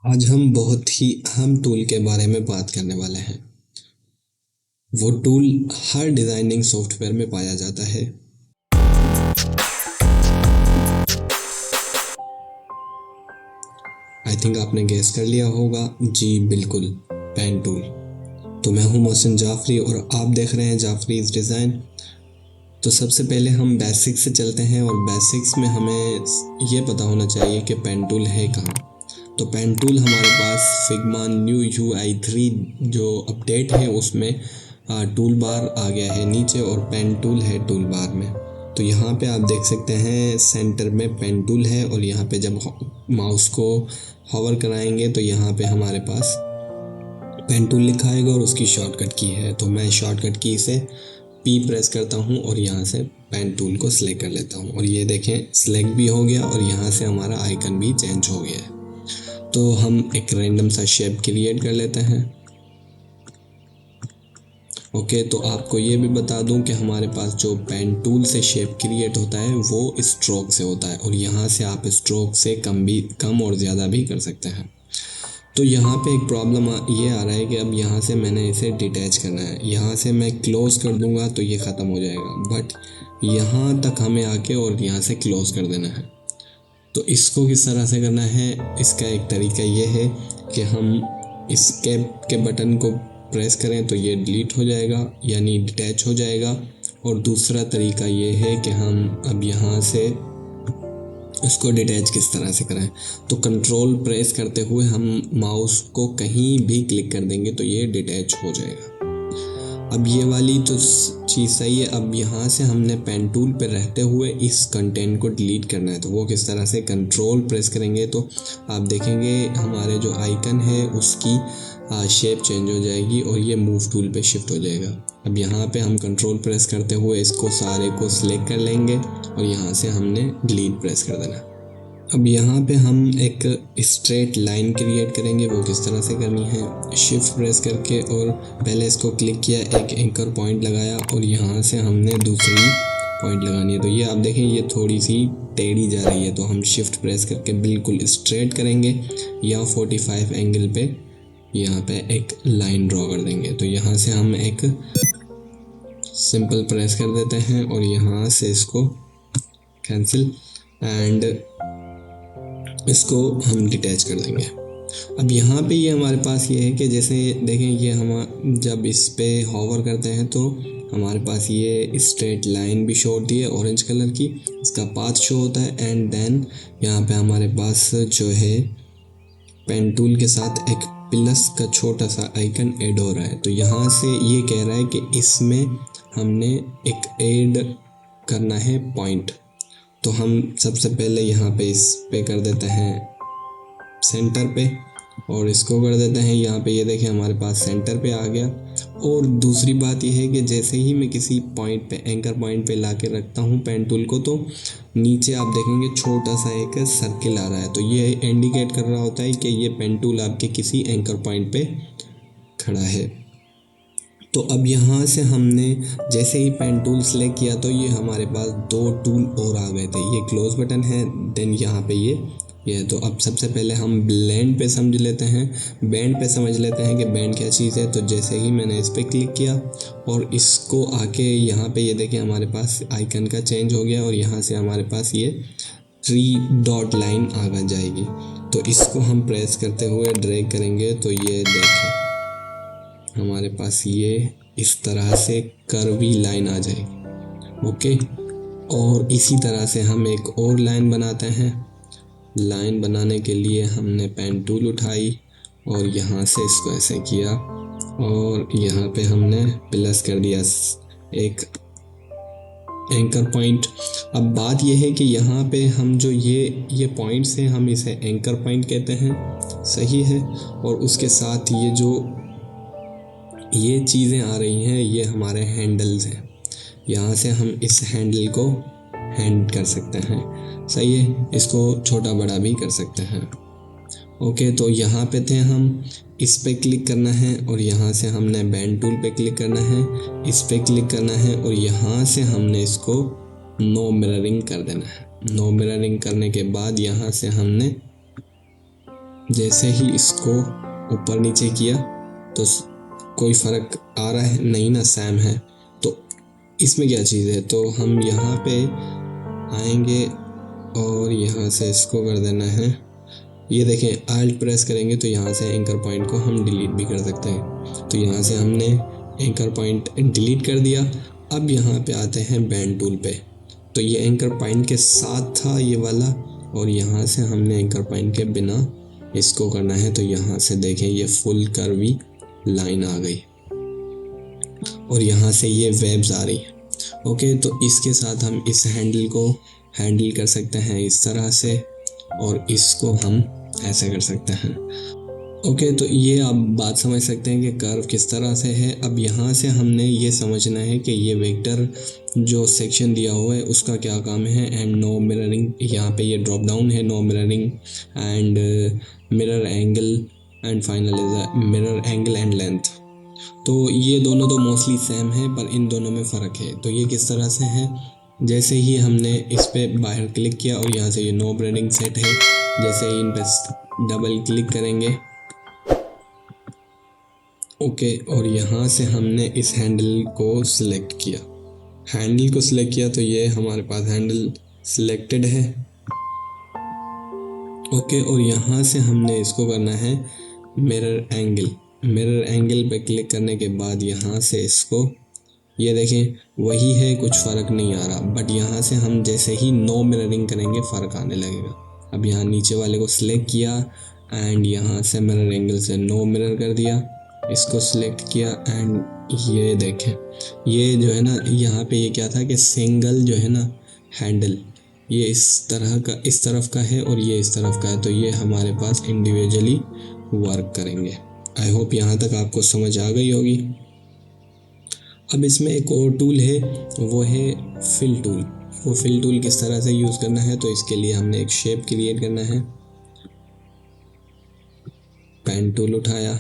आज हम बहुत ही अहम टूल के बारे में बात करने वाले हैं। वो टूल हर डिज़ाइनिंग सॉफ्टवेयर में पाया जाता है। आई थिंक आपने गेस कर लिया होगा। जी बिल्कुल, पेन टूल। तो मैं हूँ मोहसिन जाफरी और आप देख रहे हैं जाफरीज डिज़ाइन। तो सबसे पहले हम बेसिक्स से चलते हैं और बेसिक्स में हमें ये पता होना चाहिए कि पेन टूल है कहाँ। तो पेन टूल हमारे पास फिग्मा न्यू UI3 जो अपडेट है उसमें टूल बार आ गया है नीचे और पेन टूल है टूल बार में। तो यहाँ पे आप देख सकते हैं सेंटर में पेन टूल है और यहाँ पे जब माउस को हॉवर कराएंगे तो यहाँ पे हमारे पास पेन टूल लिखा आएगा और उसकी शॉर्टकट की है। तो मैं शॉर्टकट की से P प्रेस करता हूँ और यहाँ से पेन टूल को सिलेक्ट कर लेता हूँ और ये देखें सिलेक्ट भी हो गया और यहाँ से हमारा आइकन भी चेंज हो गया है। तो हम एक रैंडम सा शेप क्रिएट कर लेते हैं। ओके, तो आपको ये भी बता दूं कि हमारे पास जो पेन टूल से शेप क्रिएट होता है वो स्ट्रोक से होता है और यहाँ से आप स्ट्रोक से कम और ज़्यादा भी कर सकते हैं। तो यहाँ पे एक प्रॉब्लम ये आ रहा है कि अब यहाँ से मैंने इसे डिटैच करना है। यहाँ से मैं क्लोज़ कर दूँगा तो ये ख़त्म हो जाएगा, बट यहाँ तक हमें आके और यहाँ से क्लोज़ कर देना है। तो इसको किस तरह से करना है, इसका एक तरीका ये है कि हम इस कैप के बटन को प्रेस करें तो ये डिलीट हो जाएगा यानी डिटैच हो जाएगा। और दूसरा तरीका ये है कि हम अब यहाँ से इसको डिटैच किस तरह से करें। तो कंट्रोल प्रेस करते हुए हम माउस को कहीं भी क्लिक कर देंगे तो ये डिटैच हो जाएगा। अब ये वाली तो चीज़ सही है। अब यहाँ से हमने पेन टूल पे रहते हुए इस कंटेंट को डिलीट करना है। तो वो किस तरह से, कंट्रोल प्रेस करेंगे तो आप देखेंगे हमारे जो आइकन है उसकी शेप चेंज हो जाएगी और ये मूव टूल पे शिफ्ट हो जाएगा। अब यहाँ पे हम कंट्रोल प्रेस करते हुए इसको सारे को सिलेक्ट कर लेंगे और यहाँ से हमने डिलीट प्रेस कर देना। अब यहाँ पे हम एक स्ट्रेट लाइन क्रिएट करेंगे। वो किस तरह से करनी है, शिफ्ट प्रेस करके और पहले इसको क्लिक किया, एक एंकर पॉइंट लगाया और यहाँ से हमने दूसरी पॉइंट लगानी है। तो ये आप देखें ये थोड़ी सी टेढ़ी जा रही है, तो हम शिफ्ट प्रेस करके बिल्कुल स्ट्रेट करेंगे या 45 एंगल पे यहाँ पे एक लाइन ड्रॉ कर देंगे। तो यहाँ से हम एक सिंपल प्रेस कर देते हैं और यहाँ से इसको कैंसिल एंड इसको हम डिटैच कर देंगे। अब यहाँ पे ये हमारे पास ये है कि जैसे देखें ये हम जब इस पे हॉवर करते हैं तो हमारे पास ये स्ट्रेट लाइन भी शो होती है ऑरेंज कलर की, इसका पाथ शो होता है एंड देन यहाँ पे हमारे पास जो है पेन टूल के साथ एक प्लस का छोटा सा आइकन ऐड हो रहा है। तो यहाँ से ये कह रहा है कि इसमें हमने एक ऐड करना है पॉइंट। तो हम सबसे पहले यहाँ पे इस पे कर देते हैं सेंटर पे और इसको कर देते हैं यहाँ पे, ये देखें हमारे पास सेंटर पे आ गया। और दूसरी बात यह है कि जैसे ही मैं किसी पॉइंट पे एंकर पॉइंट पे ला के रखता हूँ पेन टूल को तो नीचे आप देखेंगे छोटा सा एक सर्किल आ रहा है। तो ये इंडिकेट कर रहा होता है कि ये पेन टूल आपके किसी एंकर पॉइंट पे खड़ा है। तो अब यहाँ से हमने जैसे ही पेन टूल सेलेक्ट किया तो ये हमारे पास दो टूल और आ गए थे। ये क्लोज बटन है, देन यहाँ पे ये है। तो अब सबसे पहले हम ब्लेंड पे समझ लेते हैं, बैंड पे समझ लेते हैं कि बैंड क्या चीज़ है। तो जैसे ही मैंने इस पर क्लिक किया और इसको आके यहाँ पे ये देखिए हमारे पास आइकन का चेंज हो गया और यहाँ से हमारे पास ये 3 डॉट लाइन आ जाएगी। तो इसको हम प्रेस करते हुए ड्रैग करेंगे तो ये देखें हमारे पास ये इस तरह से कर्वी लाइन आ जाएगी। ओके, और इसी तरह से हम एक और लाइन बनाते हैं। लाइन बनाने के लिए हमने पेन टूल उठाई और यहाँ से इसको ऐसे किया और यहाँ पे हमने प्लस कर दिया एक एंकर पॉइंट। अब बात यह है कि यहाँ पे हम जो ये पॉइंट्स हैं हम इसे एंकर पॉइंट कहते हैं, सही है। और उसके साथ ये जो ये चीज़ें आ रही हैं ये हमारे हैंडल्स हैं। यहाँ से हम इस हैंडल को हैंड कर सकते हैं, सही है। इसको छोटा बड़ा भी कर सकते हैं। ओके, तो यहाँ पे थे हम, इस पे क्लिक करना है और यहाँ से हमने पेन टूल पे क्लिक करना है, इस पे क्लिक करना है और यहाँ से हमने इसको नो मिररिंग कर देना है। नो मिररिंग करने के बाद यहाँ से हमने जैसे ही इसको ऊपर नीचे किया तो कोई फ़र्क आ रहा है नहीं ना, सेम है। तो इसमें क्या चीज़ है, तो हम यहाँ पे आएंगे और यहाँ से इसको कर देना है। ये देखें, आल्ट प्रेस करेंगे तो यहाँ से एंकर पॉइंट को हम डिलीट भी कर सकते हैं। तो यहाँ से हमने एंकर पॉइंट डिलीट कर दिया। अब यहाँ पे आते हैं बैंड टूल पे। तो ये एंकर पॉइंट के साथ था ये वाला, और यहाँ से हमने एंकर पॉइंट के बिना इसको करना है। तो यहाँ से देखें, ये फुल कर्वी लाइन आ गई और यहाँ से ये वेब्स आ रही है। ओके, तो इसके साथ हम इस हैंडल को हैंडल कर सकते हैं इस तरह से, और इसको हम ऐसे कर सकते हैं। ओके, तो ये आप बात समझ सकते हैं कि कर्व किस तरह से है। अब यहाँ से हमने ये समझना है कि ये वेक्टर जो सेक्शन दिया हुआ है उसका क्या काम है। एंड नो मिररिंग, यहाँ पे ये ड्रॉप डाउन है, no mirroring and mirror angle and final is mirror angle and length. तो ये दोनों तो मोस्टली सेम है, पर इन दोनों में फ़र्क है। तो ये किस तरह से है, जैसे ही हमने इस पर बाहर क्लिक किया और यहाँ से ये नो मिररिंग सेट है, जैसे ही इन पर डबल क्लिक करेंगे, ओके, और यहाँ से हमने इस हैंडल को सिलेक्ट किया। हैंडल को सिलेक्ट किया तो ये हमारे पास हैंडल सिलेक्टेड है। ओके, और यहाँ से हमने इसको करना है मिरर एंगल। मिरर एंगल पे क्लिक करने के बाद यहाँ से इसको, ये देखें वही है, कुछ फ़र्क नहीं आ रहा। बट यहाँ से हम जैसे ही नो मिररिंग करेंगे फ़र्क आने लगेगा। अब यहाँ नीचे वाले को सिलेक्ट किया एंड यहाँ से मिरर एंगल से नो मिरर कर दिया, इसको सिलेक्ट किया एंड ये देखें, ये जो है ना, यहाँ पे ये क्या था कि सिंगल जो है ना हैंडल, ये इस तरह का, इस तरफ का है और ये इस तरफ का है। तो ये हमारे पास इंडिविजुअली वर्क करेंगे। आई होप यहाँ तक आपको समझ आ गई होगी। अब इसमें एक और टूल है, वो है फिल टूल। वो फिल टूल किस तरह से यूज़ करना है, तो इसके लिए हमने एक शेप क्रिएट करना है। पेन टूल उठाया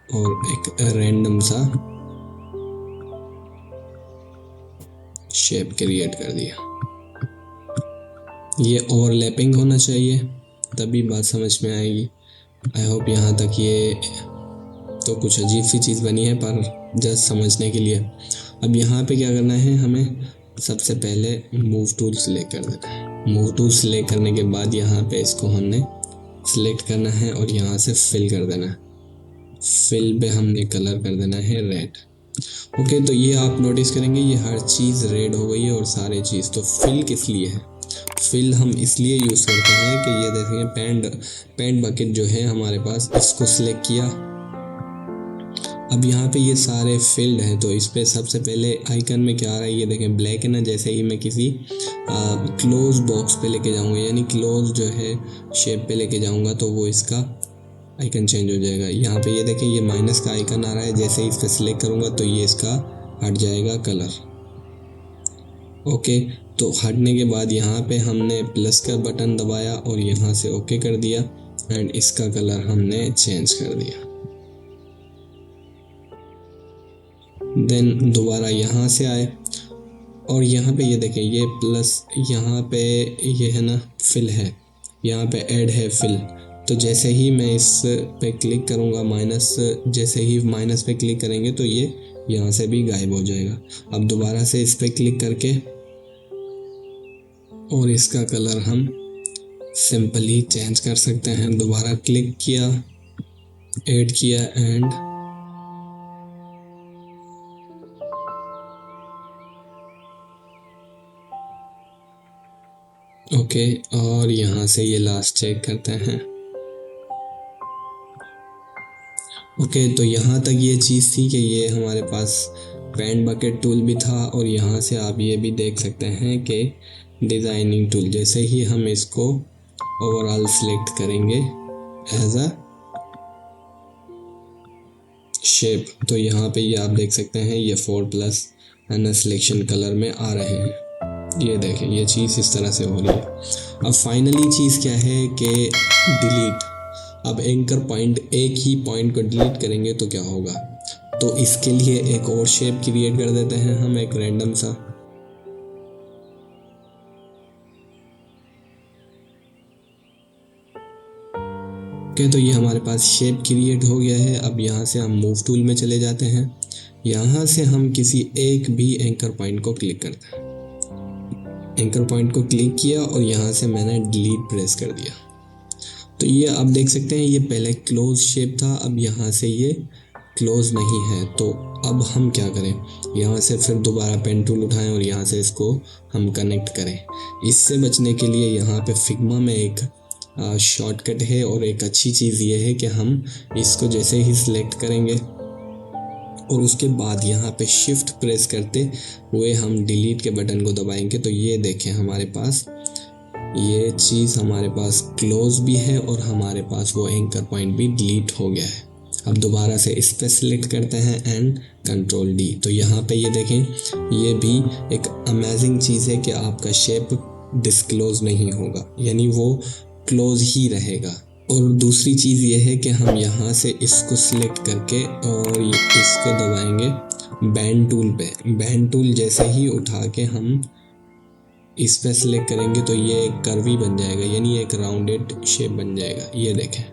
और एक रैंडम सा शेप क्रिएट कर दिया। ये ओवरलैपिंग होना चाहिए, तभी बात समझ में आएगी। आई होप यहाँ तक ये तो कुछ अजीब सी चीज़ बनी है, पर जस्ट समझने के लिए। अब यहाँ पे क्या करना है, हमें सबसे पहले मूव टूल सिलेक्ट कर देना है। मूव टूल सिलेक्ट करने के बाद यहाँ पे इसको हमने सिलेक्ट करना है और यहाँ से फिल कर देना है। फिल पे हमने कलर कर देना है रेड। ओके, तो ये आप नोटिस करेंगे ये हर चीज़ रेड हो गई है और सारे चीज़। तो फिल किस लिए है, फिल हम इसलिए यूज़ करते हैं कि ये देखें पेंट बकेट जो है हमारे पास, इसको सिलेक्ट किया। अब यहाँ पे ये सारे फील्ड हैं, तो इस पर सबसे पहले आइकन में क्या आ रहा है, ये देखें ब्लैक है ना। जैसे ही मैं किसी क्लोज बॉक्स पे लेके जाऊँगा, यानी क्लोज जो है शेप पे लेके जाऊँगा, तो वो इसका आइकन चेंज हो जाएगा। यहाँ पे ये देखें ये माइनस का आइकन आ रहा है, जैसे ही इस पर सिलेक्ट करूँगा तो ये इसका हट जाएगा कलर। ओके, तो हटने के बाद यहाँ पे हमने प्लस का बटन दबाया और यहाँ से ओके कर दिया एंड इसका कलर हमने चेंज कर दिया। देन दोबारा यहाँ से आए और यहाँ पे ये देखें ये प्लस, यहाँ पे ये है ना फिल है, यहाँ पे ऐड है फिल। तो जैसे ही मैं इस पे क्लिक करूँगा माइनस, जैसे ही माइनस पे क्लिक करेंगे तो ये यहाँ से भी गायब हो जाएगा। अब दोबारा से इस पे क्लिक करके और इसका कलर हम सिंपली चेंज कर सकते हैं। दोबारा क्लिक किया, ऐड किया एंड ओके, और यहाँ से ये लास्ट चेक करते हैं। ओके, तो यहाँ तक ये चीज़ थी कि ये हमारे पास पेंट बकेट टूल भी था और यहाँ से आप ये भी देख सकते हैं कि डिज़ाइनिंग टूल, जैसे ही हम इसको ओवरऑल सिलेक्ट करेंगे एज अ शेप, तो यहाँ पे ये आप देख सकते हैं ये 4+ एंड सिलेक्शन कलर में आ रहे हैं। ये देखें ये चीज़ इस तरह से हो रही है। अब फाइनली चीज़ क्या है कि डिलीट। अब एंकर पॉइंट, एक ही पॉइंट को डिलीट करेंगे तो क्या होगा, तो इसके लिए एक और शेप क्रिएट कर देते हैं हम, एक रैंडम सा। ओके, तो ये हमारे पास शेप क्रिएट हो गया है। अब यहाँ से हम मूव टूल में चले जाते हैं। यहाँ से हम किसी एक भी एंकर पॉइंट को क्लिक करते हैं। एंकर पॉइंट को क्लिक किया और यहाँ से मैंने डिलीट प्रेस कर दिया। तो ये आप देख सकते हैं, ये पहले क्लोज शेप था, अब यहाँ से ये क्लोज नहीं है। तो अब हम क्या करें, यहाँ से फिर दोबारा पेन टूल उठाएं और यहाँ से इसको हम कनेक्ट करें। इससे बचने के लिए यहाँ पे फिग्मा में एक शॉर्टकट है और एक अच्छी चीज़ ये है कि हम इसको जैसे ही सिलेक्ट करेंगे और उसके बाद यहाँ पे शिफ्ट प्रेस करते हुए हम डिलीट के बटन को दबाएंगे तो ये देखें हमारे पास ये चीज़ हमारे पास क्लोज भी है और हमारे पास वो एंकर पॉइंट भी डिलीट हो गया है। अब दोबारा से इस पर सिलेक्ट करते हैं एंड कंट्रोल डी। तो यहाँ पे ये देखें, ये भी एक अमेजिंग चीज़ है कि आपका शेप डिस्क्लोज नहीं होगा, यानी वो क्लोज ही रहेगा। और दूसरी चीज़ ये है कि हम यहाँ से इसको सिलेक्ट करके और इसको दबाएंगे बैंड टूल पे। बैंड टूल जैसे ही उठा के हम इस पे सिलेक्ट करेंगे तो ये एक कर्वी बन जाएगा, यानी एक राउंडेड शेप बन जाएगा। ये देखें,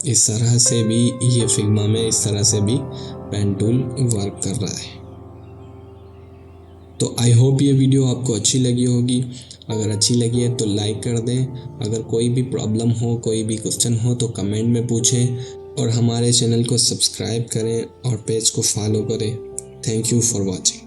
इस तरह से भी ये फिग्मा में इस तरह से भी पेन टूल वर्क कर रहा है। तो आई होप ये वीडियो आपको अच्छी लगी होगी। अगर अच्छी लगी है तो लाइक कर दें। अगर कोई भी प्रॉब्लम हो, कोई भी क्वेश्चन हो तो कमेंट में पूछें और हमारे चैनल को सब्सक्राइब करें और पेज को फॉलो करें। Thank you for watching.